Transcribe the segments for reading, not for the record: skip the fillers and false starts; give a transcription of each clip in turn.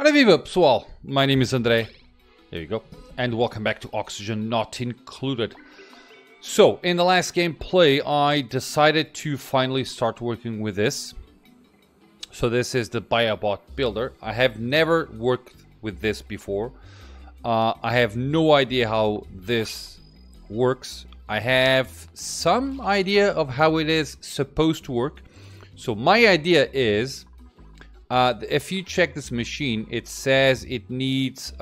Ora viva pessoal, my name is André, there you go, and welcome back to Oxygen Not Included. So, in the last gameplay, I decided to finally start working with this. So this is the Biobiot Builder. I have never worked with this before. I have no idea how this works. I have some idea of how it is supposed to work. So my idea is, if you check this machine, it says it needs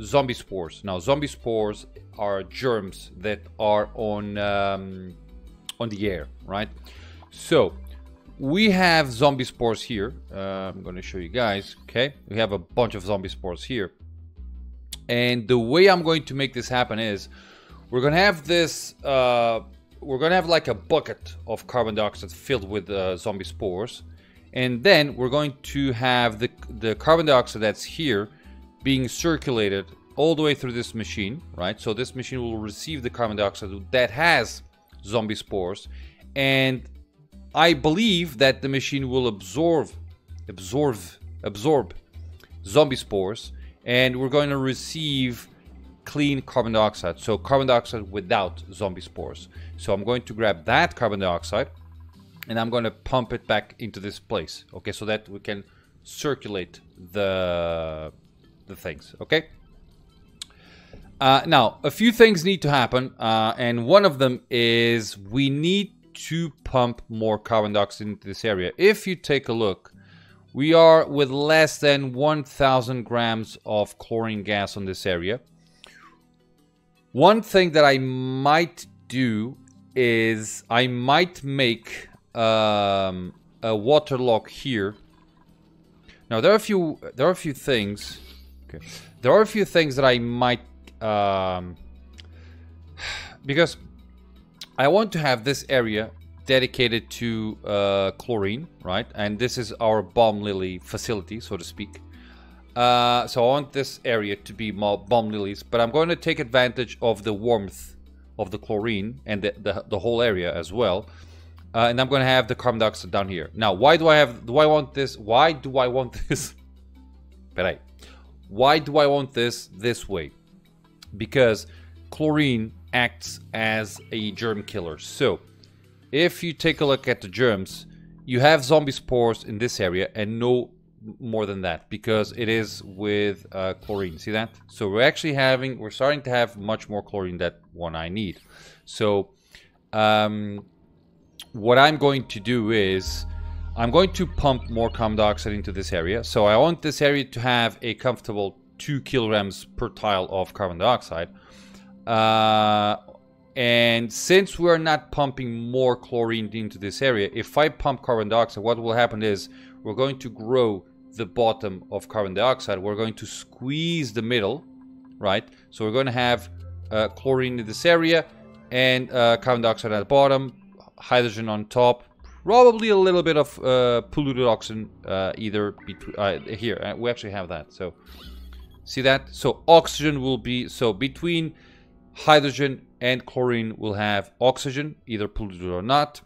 zombie spores. Now, zombie spores are germs that are on the air, right? So we have zombie spores here. I'm going to show you guys. Okay, we have a bunch of zombie spores here, and the way I'm going to make this happen is we're going to have this. We're going to have like a bucket of carbon dioxide filled with zombie spores. And then we're going to have the carbon dioxide that's here being circulated all the way through this machine, right? So this machine will receive the carbon dioxide that has zombie spores. And I believe that the machine will absorb zombie spores. And we're going to receive clean carbon dioxide. So carbon dioxide without zombie spores. So I'm going to grab that carbon dioxide and I'm going to pump it back into this place, okay, so that we can circulate the things, okay? Now, a few things need to happen, and one of them is we need to pump more carbon dioxide into this area. If you take a look, we are with less than 1,000 grams of chlorine gas on this area. One thing that I might do is I might make a waterlock here. Now there are a few things. Okay, there are a few things that I might because I want to have this area dedicated to chlorine, right? And this is our bomb lily facility, so to speak. So I want this area to be bomb lilies, but I'm going to take advantage of the warmth of the chlorine and the whole area as well. And I'm going to have the carbon dioxide down here. Now, why do I want this? Why do I want this? Peraí. Why do I want this way? Because chlorine acts as a germ killer. So, if you take a look at the germs, you have zombie spores in this area and no more than that, because it is with chlorine. See that? So we're starting to have much more chlorine than one I need. So, what I'm going to do is I'm going to pump more carbon dioxide into this area. So I want this area to have a comfortable 2 kilograms per tile of carbon dioxide. And since we're not pumping more chlorine into this area, if I pump carbon dioxide, what will happen is we're going to grow the bottom of carbon dioxide. We're going to squeeze the middle, right? So we're going to have chlorine in this area and carbon dioxide at the bottom. Hydrogen on top, probably a little bit of polluted oxygen either between here. We actually have that. So see that? So oxygen will be, so between hydrogen and chlorine we'll have oxygen, either polluted or not,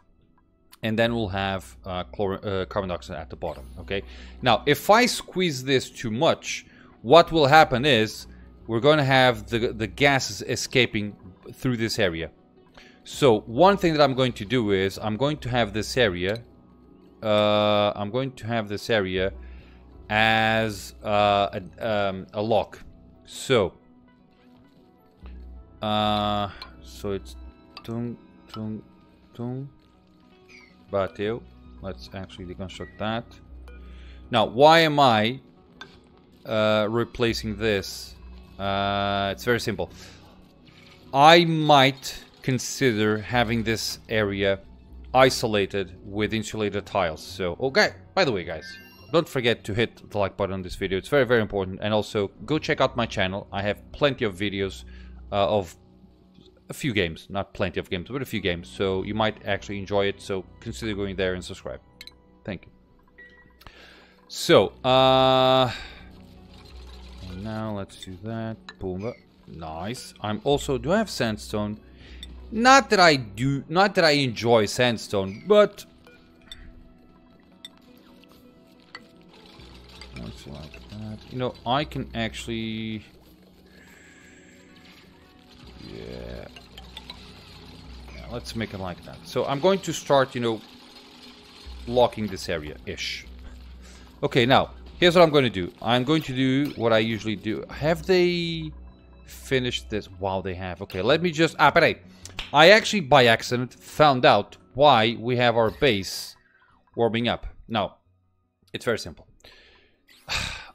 and then we'll have carbon dioxide at the bottom. Okay. Now, if I squeeze this too much, what will happen is we're going to have the gases escaping through this area. So one thing that I'm going to do is I'm going to have this area as a lock. So it's tung tung tung bateu. Let's actually deconstruct that. Now, why am I replacing this? It's very simple. I might consider having this area isolated with insulated tiles. So, okay, by the way, guys, don't forget to hit the like button on this video. It's very, very important. And also, go check out my channel. I have plenty of videos of a few games. Not plenty of games, but a few games. So, you might actually enjoy it. So, consider going there and subscribe. Thank you. So, now let's do that. Boom. Nice. I'm also, do I have sandstone? Not that I enjoy sandstone, but something like that. You know, I can actually... Yeah. Let's make it like that. So I'm going to start, you know, locking this area-ish. Okay, now, here's what I'm going to do. I'm going to do what I usually do. Have they finished this? Wow, they have. Okay, let me just... Ah, but I actually, by accident, found out why we have our base warming up. Now, it's very simple.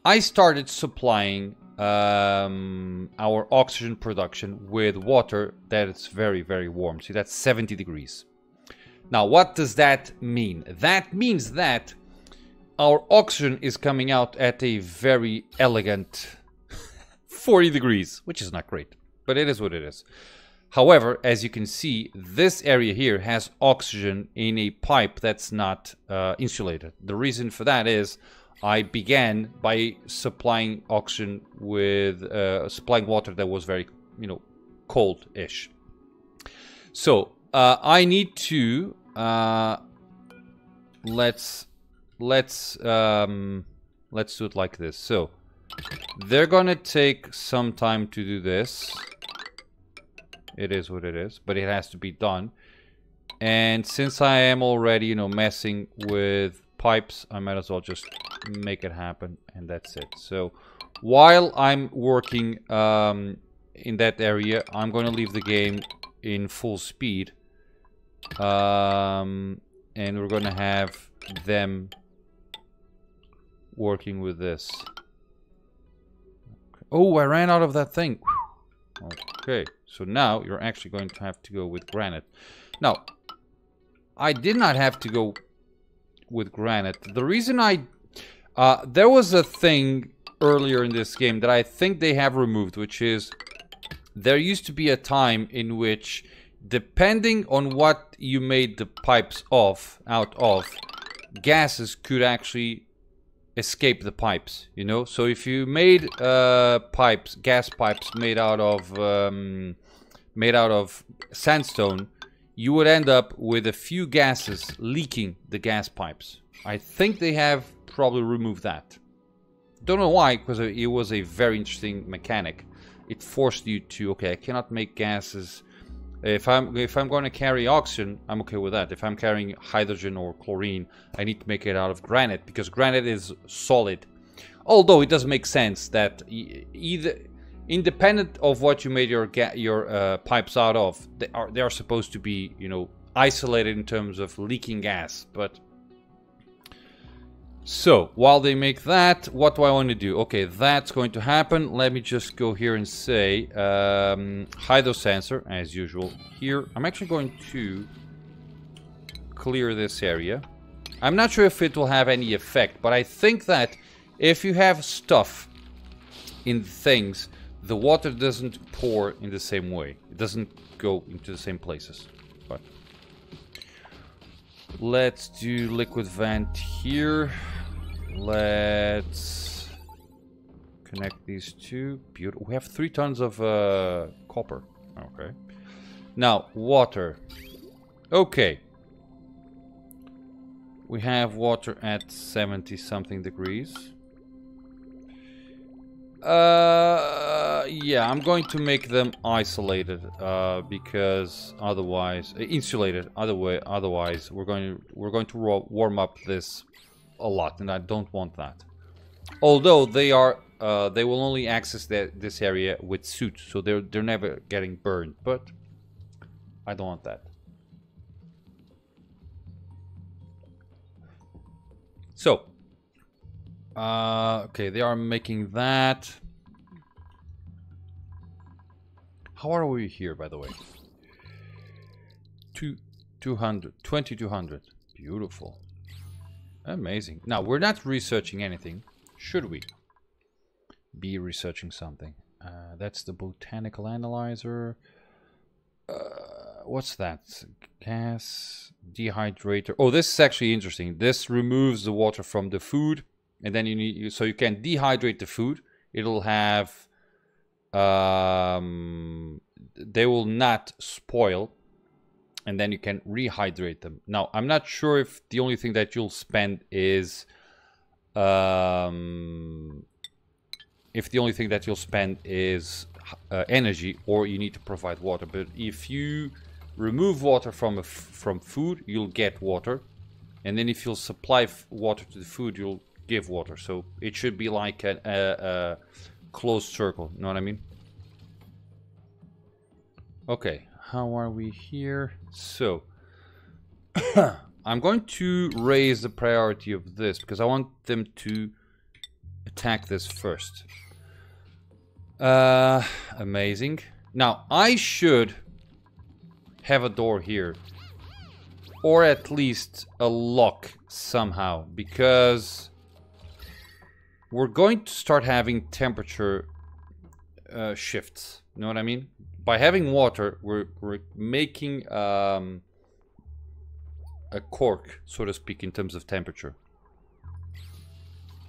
I started supplying our oxygen production with water that is very, very warm. See, that's 70 degrees. Now, what does that mean? That means that our oxygen is coming out at a very elegant 40 degrees, which is not great, but it is what it is. However, as you can see, this area here has oxygen in a pipe that's not insulated. The reason for that is I began by supplying oxygen with supplying water that was very, you know, cold-ish. So I need to let's do it like this. So they're gonna take some time to do this. It is what it is, but it has to be done. And since I am already, you know, messing with pipes, I might as well just make it happen, and that's it. So while I'm working in that area, I'm going to leave the game in full speed, and we're going to have them working with this. Oh, I ran out of that thing. Okay, so now you're actually going to have to go with granite. Now, I did not have to go with granite. The reason there was a thing earlier in this game that I think they have removed, which is there used to be a time in which, depending on what you made the pipes out of, gases could actually escape the pipes, you know. So if you made gas pipes made out of sandstone, you would end up with a few gases leaking the gas pipes. I think they have probably removed that. Don't know why, because it was a very interesting mechanic. It forced you to, okay, I cannot make gases. If I'm going to carry oxygen, I'm okay with that. If I'm carrying hydrogen or chlorine, I need to make it out of granite, because granite is solid. Although it does make sense that either, independent of what you made your pipes out of, they are supposed to be, you know, isolated in terms of leaking gas. But so while they make that, what do I want to do? Okay, that's going to happen. Let me just go here and say hydro sensor as usual. Here, I'm actually going to clear this area. I'm not sure if it will have any effect, but I think that if you have stuff in things, the water doesn't pour in the same way. It doesn't go into the same places. But let's do liquid vent here. Let's connect these two. Beautiful. We have 3 tons of copper. Okay. Now, water. Okay. We have water at 70-something degrees. Yeah, I'm going to make them isolated, because otherwise, insulated. Otherwise, we're going to warm up this a lot, and I don't want that. Although they will only access this area with suits, so they're never getting burned. But I don't want that. So, okay, they are making that. How are we here, by the way? 2200. Beautiful. Amazing. Now, we're not researching anything. Should we be researching something? That's the botanical analyzer. What's that? Gas dehydrator. Oh, this is actually interesting. This removes the water from the food, and then so you can dehydrate the food. It'll have they will not spoil, and then you can rehydrate them. Now, I'm not sure if the only thing that you'll spend is if the only thing that you'll spend is energy, or you need to provide water. But if you remove water from food, you'll get water, and then if you'll supply water to the food, you'll give water. So it should be like a closed circle, you know what I mean? Okay, how are we here? So I'm going to raise the priority of this because I want them to attack this first. Amazing. Now I should have a door here, or at least a lock somehow, because we're going to start having temperature shifts. You know what I mean? By having water, we're making a cork, so to speak, in terms of temperature.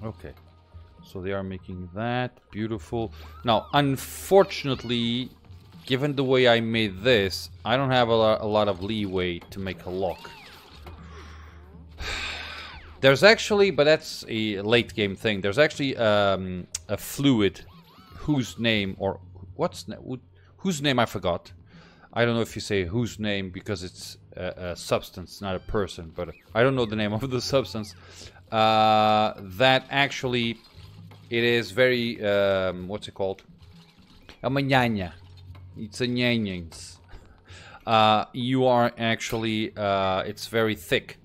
Okay, so they are making that. Beautiful. Now, unfortunately, given the way I made this, I don't have a lot of leeway to make a lock. There's actually, but that's a late game thing. There's actually a fluid whose name, or whose name I forgot. I don't know if you say whose name because it's a substance, not a person, but I don't know the name of the substance. That actually, it is very, what's it called? A manhã. It's a nyanhãs. You are actually, it's very thick.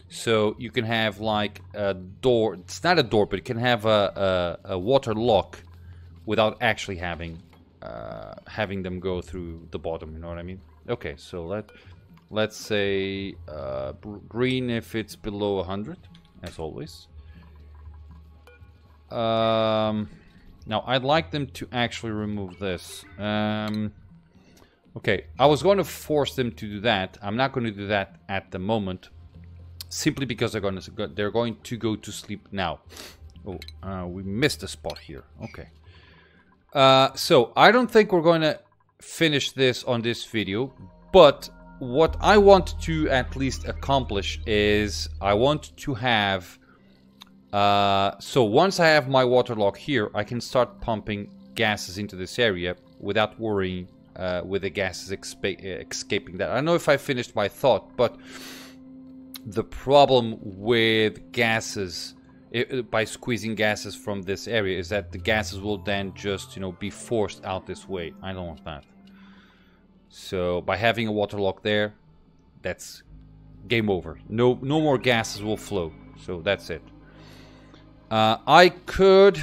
So you can have like a door. It's not a door, but it can have a water lock without actually having them go through the bottom. You know what I mean? Okay, so let's say green if it's below 100, as always. Now I'd like them to actually remove this. Okay, I was going to force them to do that. I'm not going to do that at the moment, simply because they're going to go to sleep now. Oh, we missed a spot here. Okay. So I don't think we're going to finish this on this video, but what I want to at least accomplish is I want to have so once I have my water lock here, I can start pumping gases into this area without worrying with the gases escaping that. I don't know if I finished my thought, but the problem with gases, by squeezing gases from this area, is that the gases will then just, you know, be forced out this way. I don't want that. So by having a water lock there, that's game over. No more gases will flow. So that's it. I could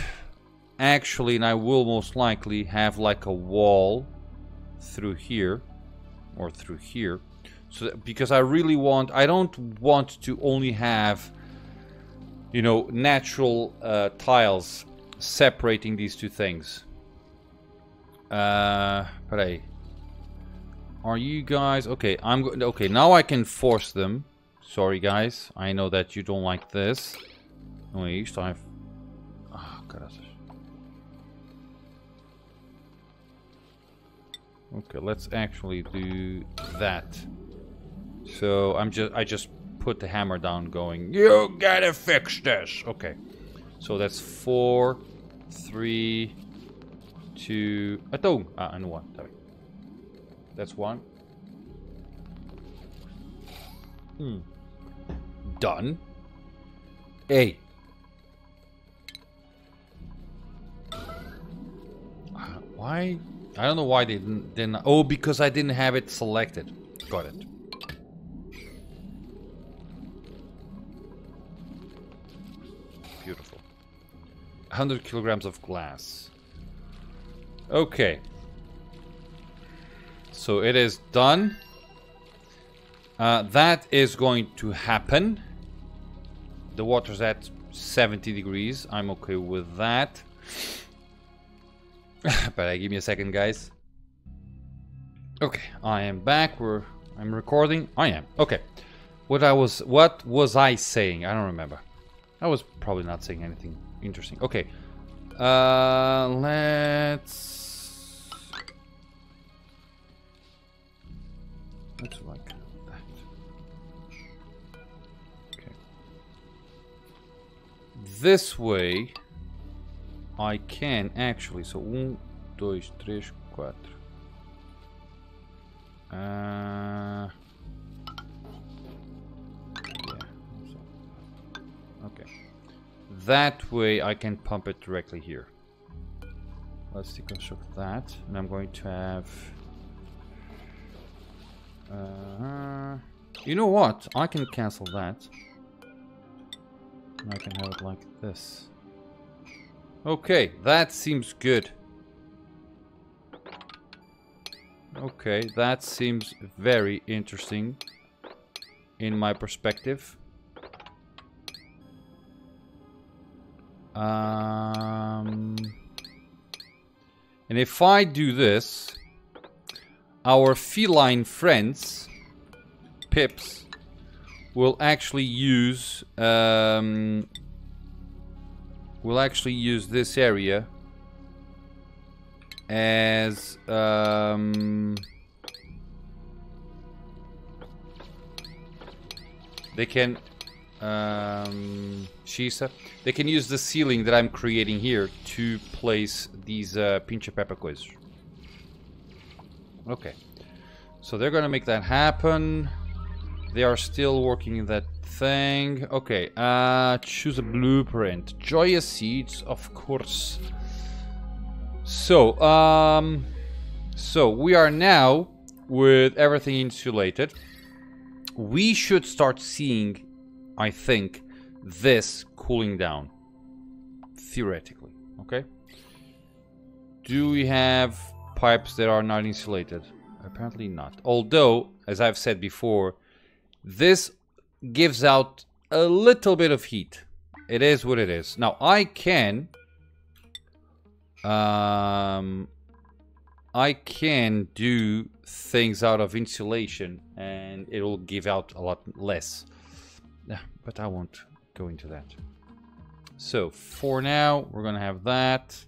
actually, and I will most likely, have like a wall through here or through here. So that, because I really want, I don't want to only have, you know, natural tiles separating these two things. But hey, are you guys okay? Okay. Now I can force them. Sorry, guys. I know that you don't like this. No, isto I. Ah, caraças. Okay, let's actually do that. So I just put the hammer down, going, you gotta fix this. Okay, so that's 4, 3, 2. And 1. Sorry. That's 1. Done. Hey. Why? I don't know why they didn't. Oh, because I didn't have it selected. Got it. Beautiful. 100 kilograms of glass. Okay. So it is done. That is going to happen. The water's at 70 degrees. I'm okay with that. But give me a second, guys. Okay, I am back. I'm recording. I am. Okay. What was I saying? I don't remember. I was probably not saying anything interesting. Okay. Let's like that. Okay. This way I can actually. So 1, 2, 3, 4. Yeah. Okay. That way I can pump it directly here. Let's deconstruct that, and I'm going to have. You know what? I can cancel that. And I can have it like this. Okay, that seems good. Okay, that seems very interesting in my perspective. And if I do this, our feline friends, pips, will actually use this area as they can they can use the ceiling that I'm creating here to place these pincha pepper quiz. Okay, so they're gonna make that happen. They are still working in that thing. Okay, choose a blueprint. Joya seeds, of course. So, so we are now with everything insulated. We should start seeing, I think, this cooling down. Theoretically, okay? Do we have pipes that are not insulated? Apparently not. Although, as I've said before, this gives out a little bit of heat. It is what it is. Now, I can do things out of insulation and it will give out a lot less. But I won't go into that. So, for now, we're going to have that.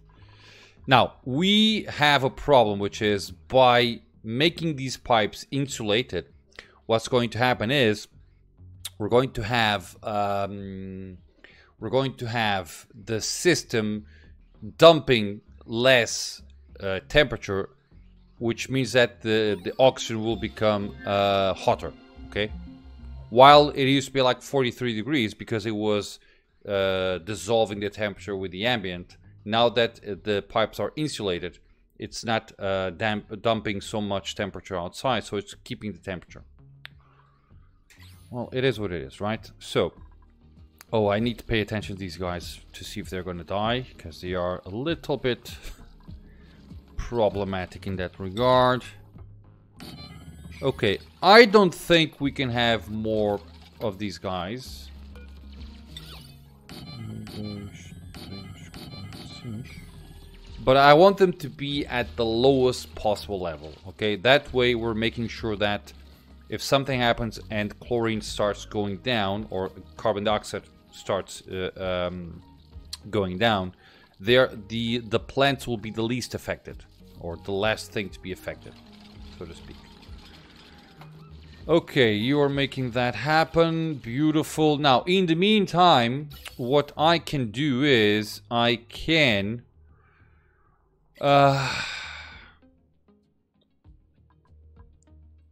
Now, we have a problem, which is by making these pipes insulated, what's going to happen is we're going to have the system dumping less temperature, which means that the oxygen will become hotter. Okay, while it used to be like 43 degrees because it was dissolving the temperature with the ambient. Now that the pipes are insulated, it's not dumping so much temperature outside, so it's keeping the temperature. Well, it is what it is, right? So, oh, I need to pay attention to these guys to see if they're going to die, because they are a little bit problematic in that regard. Okay, I don't think we can have more of these guys. But I want them to be at the lowest possible level, okay? That way we're making sure that if something happens and chlorine starts going down, or carbon dioxide starts going down, the plants will be the least affected, or the last thing to be affected, so to speak. Okay, you are making that happen. Beautiful. Now, in the meantime, what I can do is I can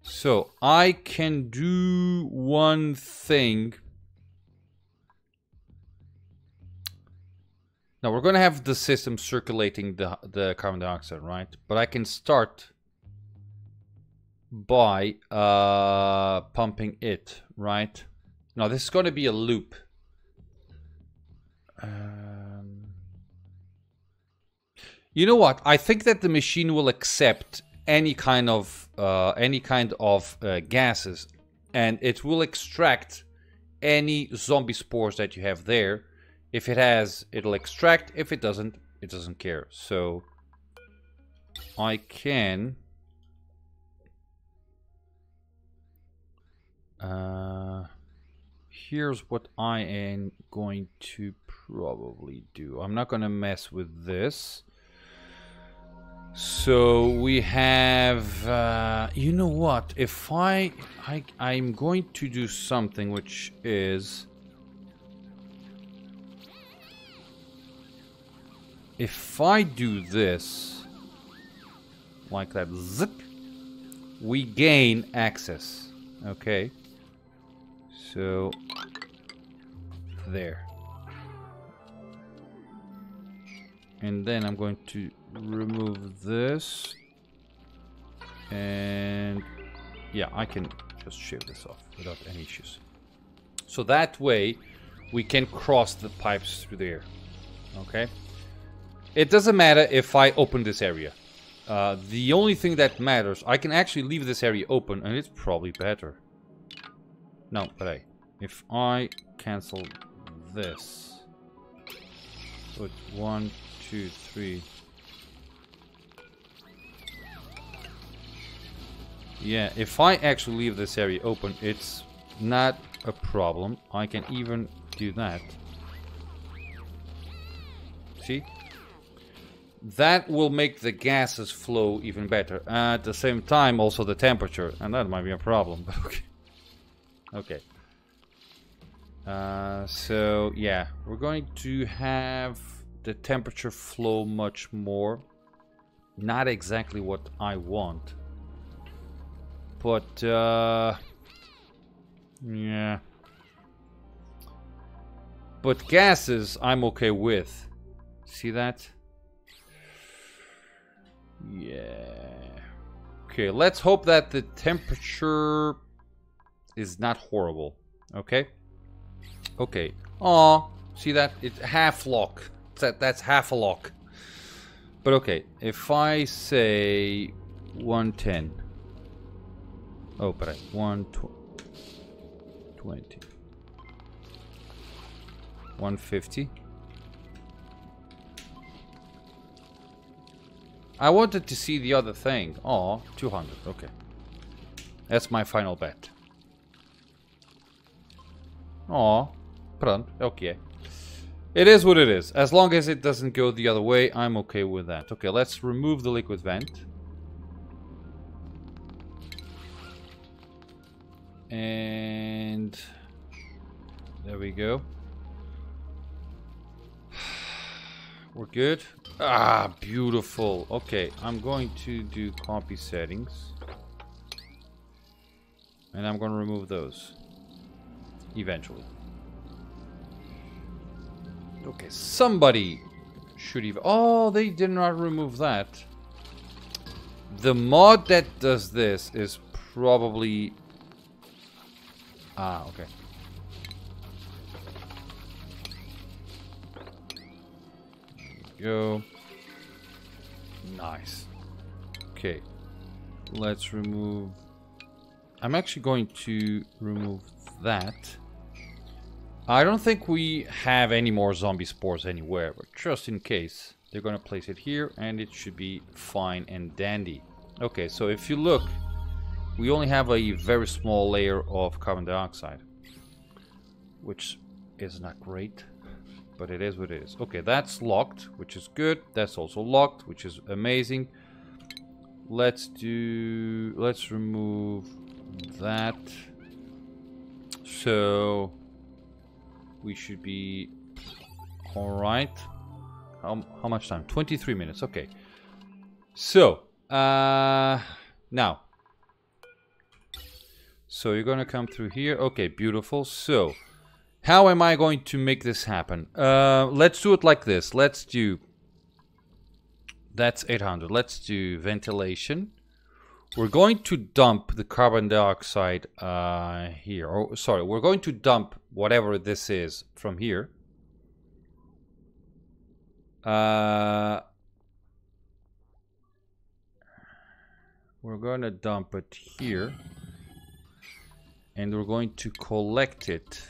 so I can do one thing. Now we're going to have the system circulating the carbon dioxide, right? But I can start by pumping it, right? Now this is going to be a loop. You know what? I think that the machine will accept any kind of gases, and it will extract any zombie spores that you have there. If it has, it'll extract. If it doesn't, it doesn't care. So I can here's what I am going to probably do. I'm not going to mess with this. So we have, you know what? If I'm going to do something which is if I do this, like that, zip, we gain access. Okay. So, there. And then I'm going to remove this. And yeah, I can just shave this off without any issues. So that way we can cross the pipes through there. Okay. It doesn't matter if I open this area. The only thing that matters, I can actually leave this area open and it's probably better. No, but hey, if I cancel this, put 1, 2, 3. Yeah, if I actually leave this area open, it's not a problem. I can even do that. See? That will make the gases flow even better. At the same time, also the temperature. And that might be a problem, but okay. Okay. So, yeah. We're going to have the temperature flow much more. Not exactly what I want. But, yeah. But gases, I'm okay with. See that? Yeah. Okay, let's hope that the temperature is not horrible. Okay? Okay. Aw, see that? It's half lock. That's half a lock. But okay, if I say 110. Oh, but 120. 150. I wanted to see the other thing. Oh, 200. Okay. That's my final bet. Oh, pronto. Okay. It is what it is. As long as it doesn't go the other way, I'm okay with that. Okay, let's remove the liquid vent. And there we go. We're good. Ah, beautiful. Okay, I'm going to do copy settings. And I'm going to remove those. Eventually. Okay, somebody should even... Oh, they did not remove that. The mod that does this is probably... Ah, okay. Go. Nice. Okay. Let's remove... I'm actually going to remove that. I don't think we have any more zombie spores anywhere, but just in case, they're going to place it here and it should be fine and dandy. Okay, so if you look, we only have a very small layer of carbon dioxide, which is not great. But it is what it is. Okay, that's locked, which is good. That's also locked, which is amazing. Let's remove that. So we should be all right. How much time? 23 minutes. Okay. So now. So you're gonna come through here. Okay, beautiful. So how am I going to make this happen? Let's do it like this. Let's do... That's 800. Let's do ventilation. We're going to dump the carbon dioxide here. Oh, sorry, we're going to dump whatever this is from here. We're going to dump it here. And we're going to collect it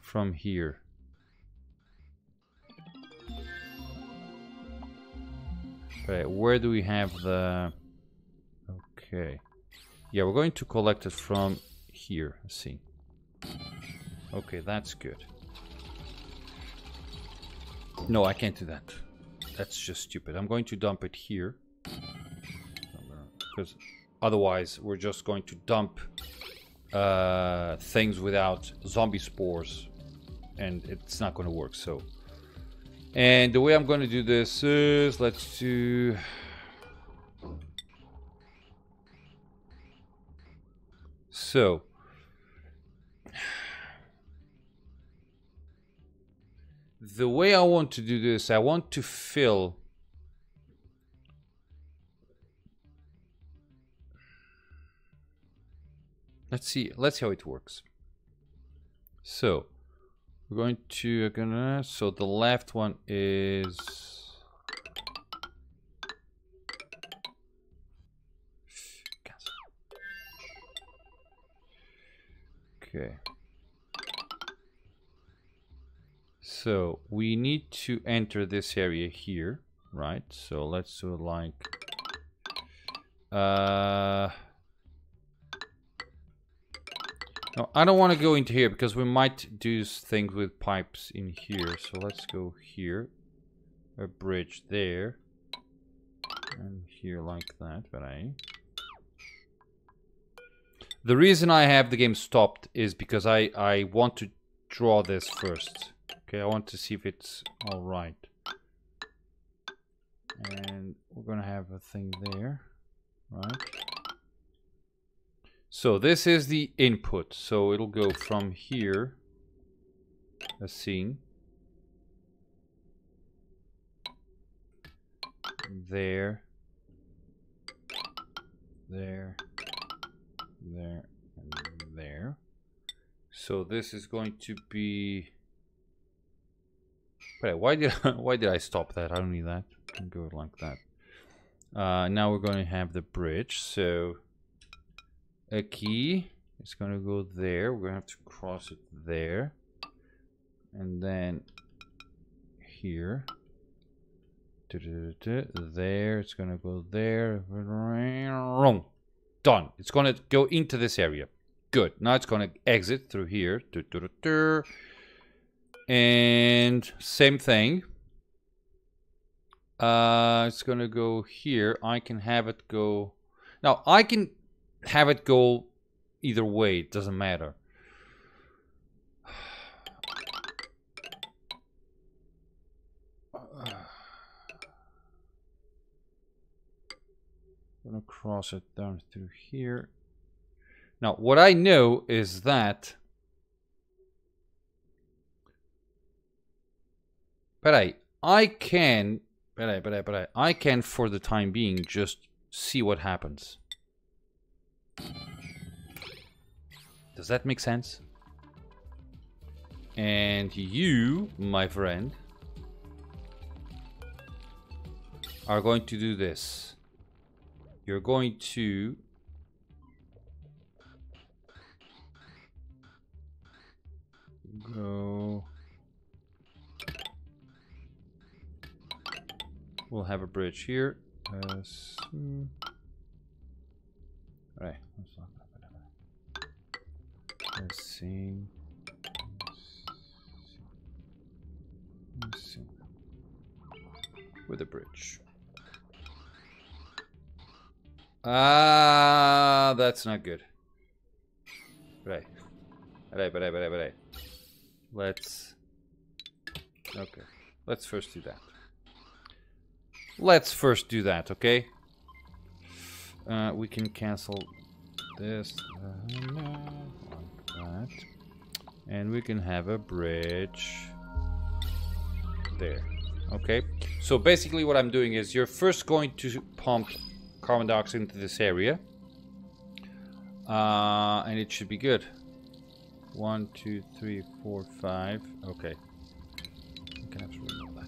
from here. Okay, where do we have the... Okay. Yeah, we're going to collect it from here. Let's see. Okay, that's good. No, I can't do that. That's just stupid. I'm going to dump it here. Because otherwise, we're just going to dump things without zombie spores. And it's not going to work, so And the way I'm going to do this is, let's do... So... The way I want to do this, I want to fill... Let's see how it works. So... We're going to, so the left one is... Cancel. Okay. So we need to enter this area here, right? So let's do it like... No, I don't want to go into here because we might do things with pipes in here. So let's go here. A bridge there. And here like that. But the reason I have the game stopped is because I want to draw this first. Okay, I want to see if it's alright. And we're going to have a thing there. Right? So this is the input. So it'll go from here, a scene, there, there, there, and there. So this is going to be... Wait, why did I stop that? I don't need that. I can go like that. Now we're going to have the bridge. So a key is going to go there. We're going to have to cross it there. And then here. There. It's going to go there. Done. It's going to go into this area. Good. Now it's going to exit through here. And same thing. It's going to go here. I can have it go... Now, I can have it go either way. It doesn't matter. I'm going to cross it down through here. Now, what I know is that... But I can... But I can, for the time being, just see what happens. Does that make sense? And you, my friend, are going to do this. You're going to go... We'll have a bridge here. Alright, let's see. With a bridge. Ah, that's not good. Right. Let's... Okay. Let's first do that. Let's first do that, okay? We can cancel this like that. And we can have a bridge there. Okay? So basically what I'm doing is you're first going to pump carbon dioxide into this area. And it should be good. 1, 2, 3, 4, 5. Okay. You can absolutely know that.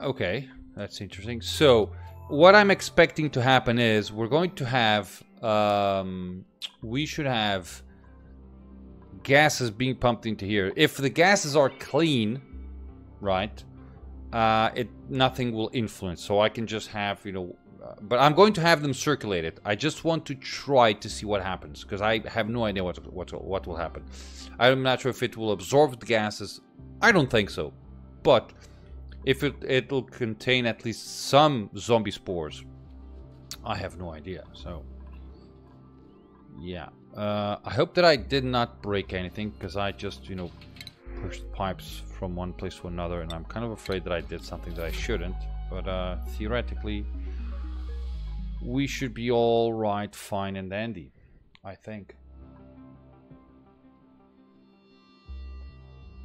Okay, that's interesting. So, what I'm expecting to happen is we're going to have, we should have gases being pumped into here. If the gases are clean, right, nothing will influence. So I can just have, you know, but I'm going to have them circulated. I just want to try to see what happens because I have no idea what will happen. I'm not sure if it will absorb the gases. I don't think so. But if it'll contain at least some zombie spores, I have no idea. So, yeah. I hope that I did not break anything, because I just, you know, pushed pipes from one place to another, and I'm kind of afraid that I did something that I shouldn't. But theoretically, we should be all right, fine and dandy, I think.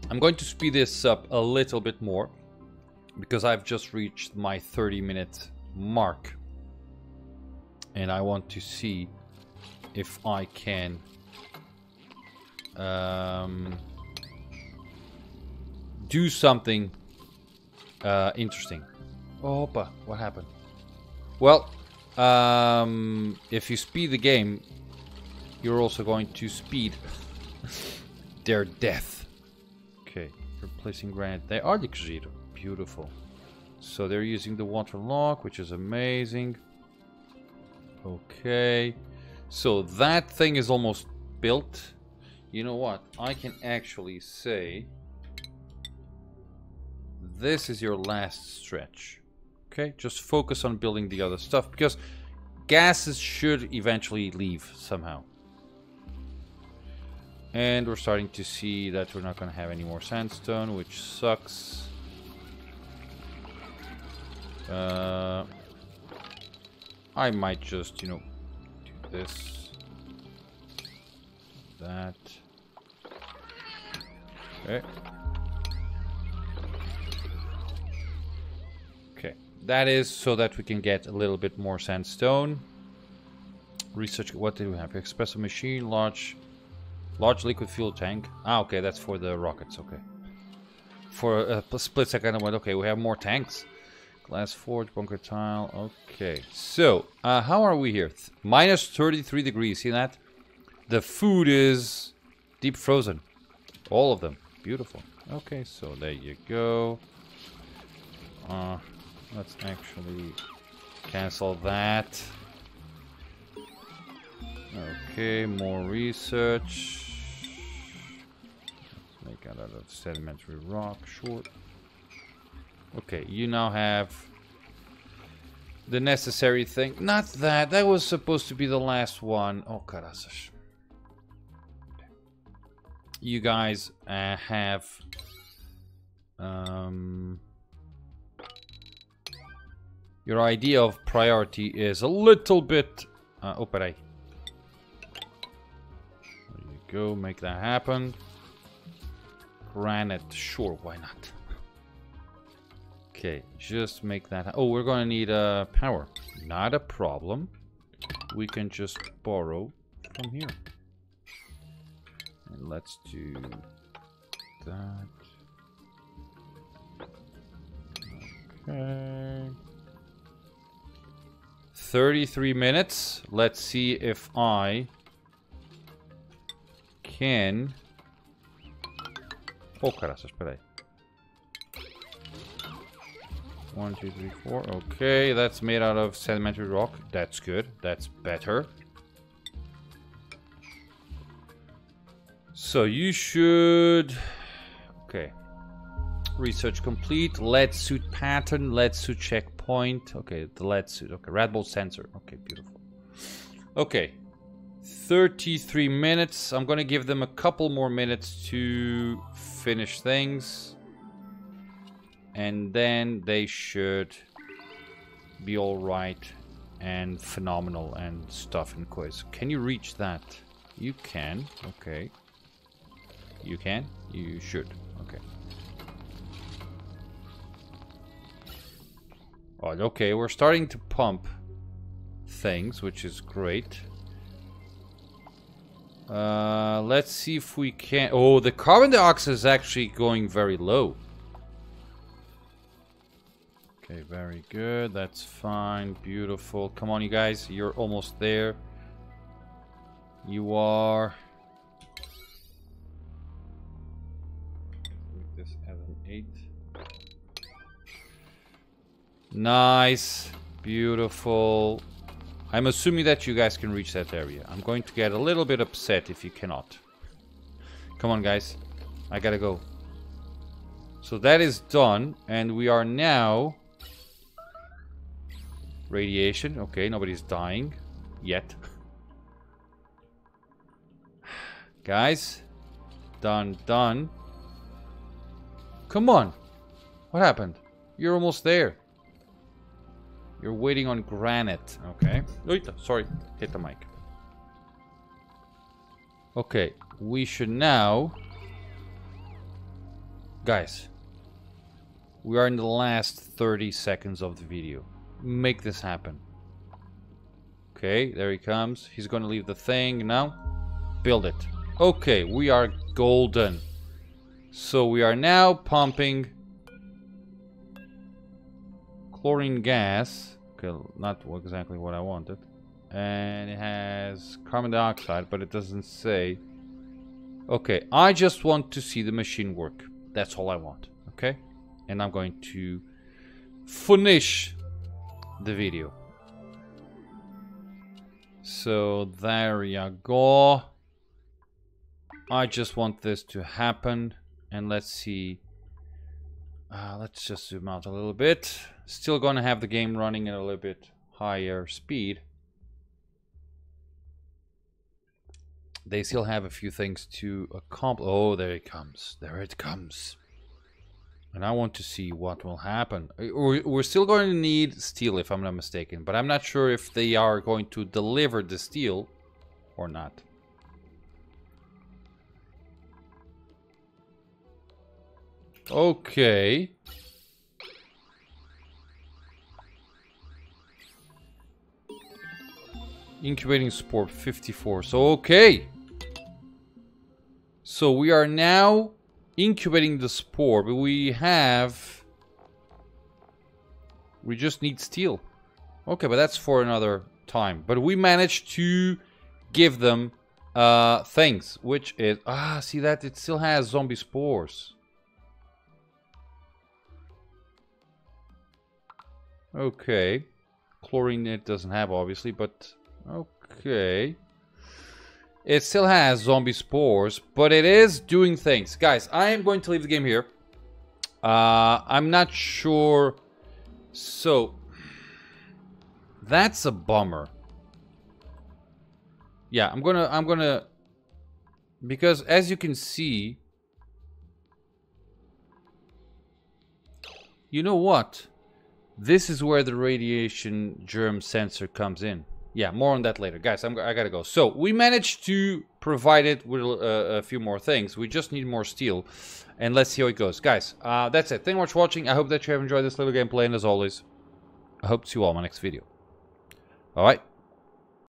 I'm going to speed this up a little bit more, because I've just reached my 30-minute mark. And I want to see if I can do something interesting. Opa, what happened? Well, if you speed the game, you're also going to speed their death. Okay, replacing granite. They are the Gziro. Beautiful. So they're using the water lock, which is amazing. Okay. So that thing is almost built. You know what? I can actually say this is your last stretch. Okay, just focus on building the other stuff, because gases should eventually leave somehow. And we're starting to see that we're not going to have any more sandstone, which sucks. I might just, you know, do this, that. Okay. Okay, that is so that we can get a little bit more sandstone. Research. What do we have? Espresso machine, large liquid fuel tank. Ah, okay, that's for the rockets. Okay. For a split second, I went, okay, we have more tanks. Glass forge, bunker tile. Okay, so how are we here? Minus 33 degrees. See that? The food is deep frozen. All of them. Beautiful. Okay, so there you go. Let's actually cancel that. Okay, more research. Let's make it out of sedimentary rock. Short. Okay, you now have the necessary thing. Not that. That was supposed to be the last one. Oh, carasas. You guys have... your idea of priority is a little bit... Operate. There you go. Make that happen. Granite. Sure, why not? Okay, just make that... Oh, we're gonna need power. Not a problem. We can just borrow from here. And let's do that. Okay. 33 minutes. Let's see if I can... Oh, carasas, espera aí. 1, 2, 3, 4. Okay, that's made out of sedimentary rock. That's good. That's better. So you should... Okay. Research complete. Lead suit pattern. Lead suit checkpoint. Okay, the lead suit. Okay, red bolt sensor. Okay, beautiful. Okay. 33 minutes. I'm going to give them a couple more minutes to finish things. And then they should be all right and phenomenal and stuff in quiz. Can you reach that? You can. Okay. You can? You should. Okay. Oh, okay, we're starting to pump things, which is great. Let's see if we can... Oh, the carbon dioxide is actually going very low. Okay, very good. That's fine. Beautiful. Come on, you guys. You're almost there. You are. Make this as an 8. Nice. Beautiful. I'm assuming that you guys can reach that area. I'm going to get a little bit upset if you cannot. Come on, guys. I gotta go. So that is done. And we are now... Radiation. Okay, nobody's dying. Yet. Guys. Done, done. Come on. What happened? You're almost there. You're waiting on granite. Okay. Sorry. Hit the mic. Okay. We should now... Guys. We are in the last 30 seconds of the video. Make this happen. Okay. There he comes. He's going to leave the thing now. Build it. Okay. We are golden. So we are now pumping... chlorine gas. Okay, not exactly what I wanted. And it has carbon dioxide, but it doesn't say. Okay, I just want to see the machine work. That's all I want. Okay? And I'm going to finish the video. So there you go. I just want this to happen. And let's see. Let's just zoom out a little bit. Still gonna have the game running at a little bit higher speed. They still have a few things to accomplish. Oh, there it comes. There it comes. And I want to see what will happen. We're still going to need steel, if I'm not mistaken. But I'm not sure if they are going to deliver the steel or not. Okay. Incubating spore 54. So, okay. So, we are now incubating the spore, but we just need steel. Okay, but that's for another time. But we managed to give them things, which is... see that? It still has zombie spores. Okay. Chlorine it doesn't have, obviously, but... Okay. It still has zombie spores, but it is doing things. Guys, I am going to leave the game here. I'm not sure. So, that's a bummer. Yeah, I'm gonna... Because, as you can see... You know what? This is where the radiation germ sensor comes in. Yeah, more on that later. Guys, I gotta go. So, we managed to provide it with a few more things. We just need more steel. And let's see how it goes. Guys, that's it. Thank you much for watching. I hope that you have enjoyed this little gameplay. And as always, I hope to see you all in my next video. Alright.